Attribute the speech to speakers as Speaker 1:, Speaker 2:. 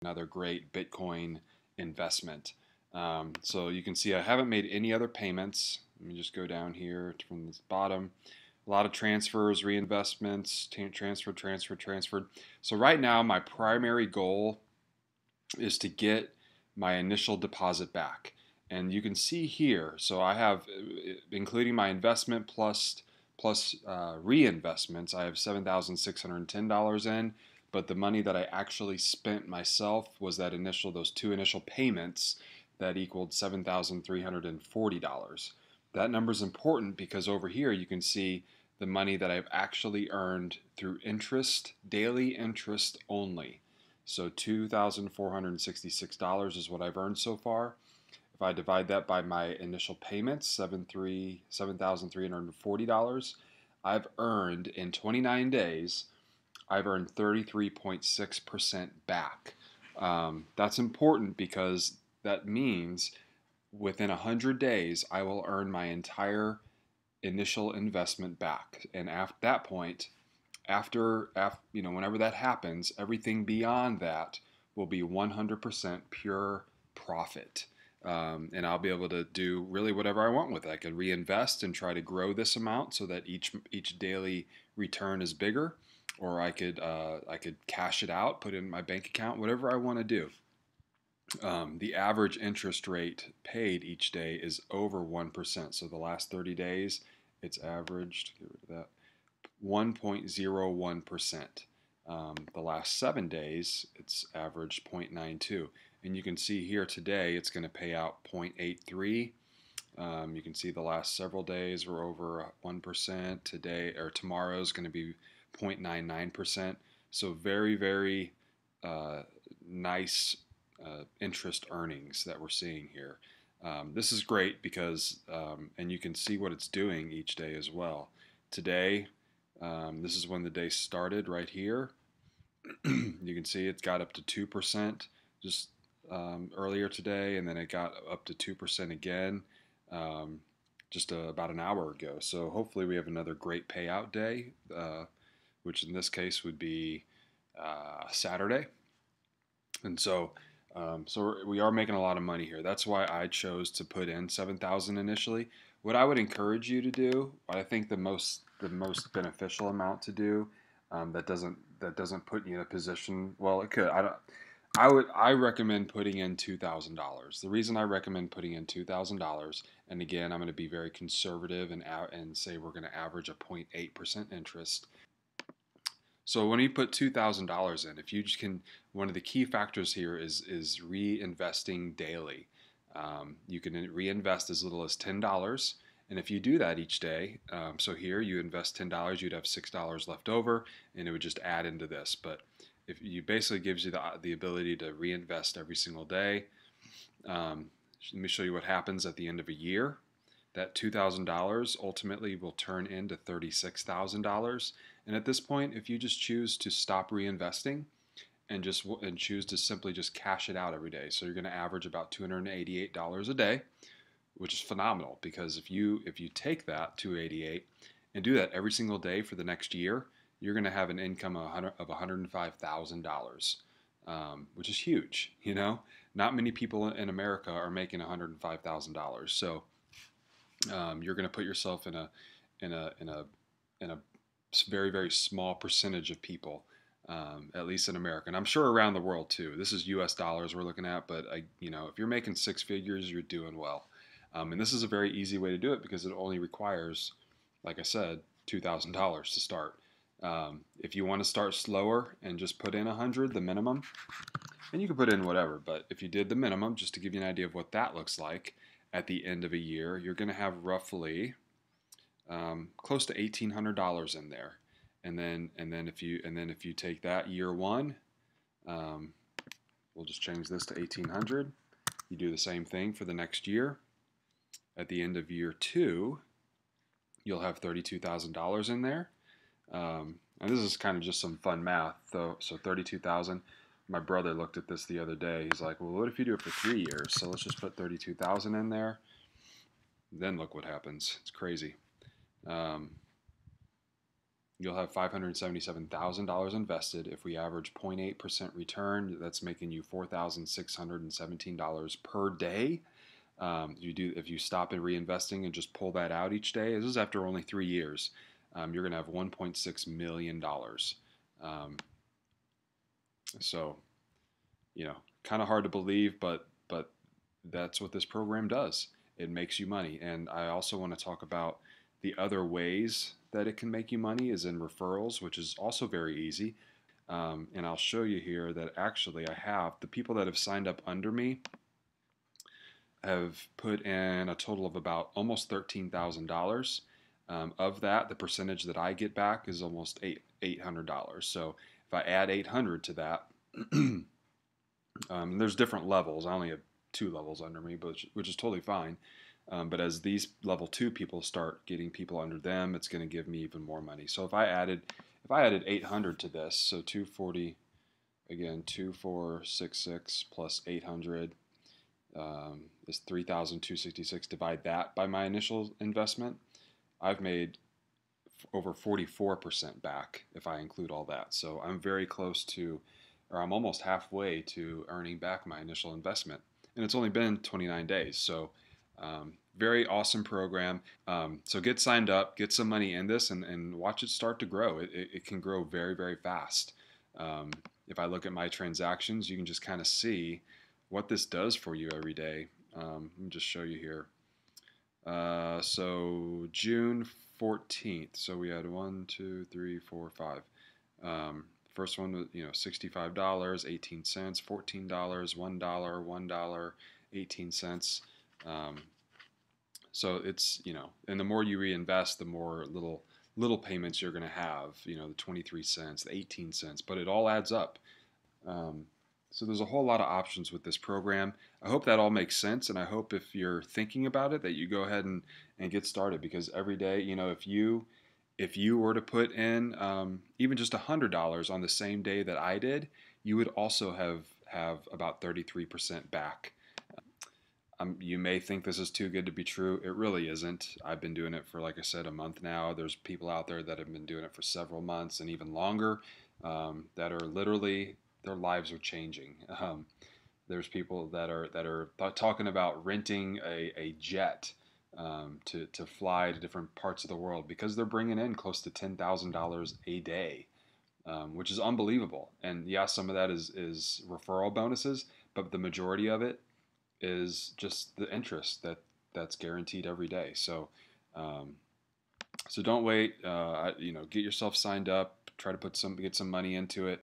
Speaker 1: another great Bitcoin investment. So you can see I haven't made any other payments. Let me just go down here from the bottom. A lot of transfers, reinvestments, transferred. So right now my primary goal is to get my initial deposit back. And you can see here, so I have, including my investment plus reinvestments, I have $7,610 in. But the money that I actually spent myself was those two initial payments that equaled $7,340. That number is important because over here you can see the money that I've actually earned through interest, daily interest only. So $2,466 is what I've earned so far. If I divide that by my initial payments, $7,340, I've earned in 29 days, I've earned 33.6% back. That's important because that means within 100 days, I will earn my entire initial investment back. And at that point, after whenever that happens, everything beyond that will be 100% pure profit. And I'll be able to do really whatever I want with it. I could reinvest and try to grow this amount so that each daily return is bigger, or I could cash it out, put it in my bank account, whatever I want to do. The average interest rate paid each day is over 1%. So the last 30 days, it's averaged, get rid of that, 1.01%. The last 7 days, it's averaged 0.92. And you can see here today, it's going to pay out 0.83. You can see the last several days were over 1%. Today or tomorrow is going to be 0.99%. So very, very nice interest earnings that we're seeing here. This is great because, and you can see what it's doing each day as well. Today, this is when the day started right here. You can see it's got up to 2% just earlier today, and then it got up to 2% again just about an hour ago. So hopefully we have another great payout day, which in this case would be Saturday. And so we are making a lot of money here. That's why I chose to put in 7,000 initially. What I would encourage you to do, what I think the most beneficial amount to do, that doesn't put you in a position. Well, it could. I recommend putting in $2,000. The reason I recommend putting in $2,000, and again, I'm going to be very conservative and say we're going to average a 0.8% interest. So when you put $2,000 in, if you can, one of the key factors here is reinvesting daily. You can reinvest as little as $10, and if you do that each day, so here you invest $10, you'd have $6 left over, and it would just add into this. But if you basically gives you the ability to reinvest every single day. Let me show you what happens at the end of a year. That $2,000 ultimately will turn into $36,000. And at this point, if you just choose to stop reinvesting and choose to simply just cash it out every day, so you're going to average about $288 a day, which is phenomenal because if you take that $288 and do that every single day for the next year, you're going to have an income of $105,000, which is huge. You know, not many people in America are making $105,000. So you're going to put yourself in a very, very small percentage of people, at least in America, and I'm sure around the world too. This is U.S. dollars we're looking at, but if you're making six figures, you're doing well. And this is a very easy way to do it because it only requires, like I said, $2,000 to start. If you want to start slower and just put in 100, the minimum, and you can put in whatever, but if you did the minimum, just to give you an idea of what that looks like at the end of a year, you're going to have roughly close to $1,800 in there. And then if you take that year one, we'll just change this to 1,800. You do the same thing for the next year. At the end of year two, you'll have $32,000 in there. And this is kind of just some fun math, though. So 32,000. My brother looked at this the other day. He's like, "Well, what if you do it for 3 years? So let's just put 32,000 in there." Then look what happens. It's crazy. you'll have $577,000 invested. If we average 0.8% return, that's making you $4,617 per day. If you stop in reinvesting and just pull that out each day. This is after only 3 years. You're going to have $1.6 million. So, kind of hard to believe, but that's what this program does. It makes you money. And I also want to talk about the other ways that it can make you money is in referrals, which is also very easy. And I'll show you here that actually I have the people that have signed up under me have put in a total of about almost $13,000. Of that, the percentage that I get back is almost $800. So if I add 800 to that, there's different levels. I only have 2 levels under me, which is totally fine. But as these level 2 people start getting people under them, it's going to give me even more money. So if I added 800 to this, so 240, again 2466 plus 800 is 3,266. Divide that by my initial investment, I've made over 44% back if I include all that. So I'm very close to, or I'm almost halfway to earning back my initial investment. And it's only been 29 days. So very awesome program. So get signed up, get some money in this, and watch it start to grow. It can grow very, very fast. If I look at my transactions, you can just kind of see what this does for you every day. Let me just show you here. So June 14th. So we had 1, 2, 3, 4, 5. First one was, $65, 18 cents, $14, $1, $1, 18 cents. So it's, and the more you reinvest, the more little payments you're going to have, the 23 cents, the 18 cents, but it all adds up. So there's a whole lot of options with this program. I hope that all makes sense, and I hope if you're thinking about it that you go ahead and get started, because every day, if you were to put in even just $100 on the same day that I did, you would also have about 33% back. You may think this is too good to be true. It really isn't. I've been doing it for, like I said, a month now. There's people out there that have been doing it for several months and even longer that are literally, their lives are changing. There's people that are talking about renting a jet to fly to different parts of the world because they're bringing in close to $10,000 a day, which is unbelievable. And yeah, some of that is referral bonuses, but the majority of it is just the interest that's guaranteed every day. So so don't wait. Get yourself signed up. Try to get some money into it.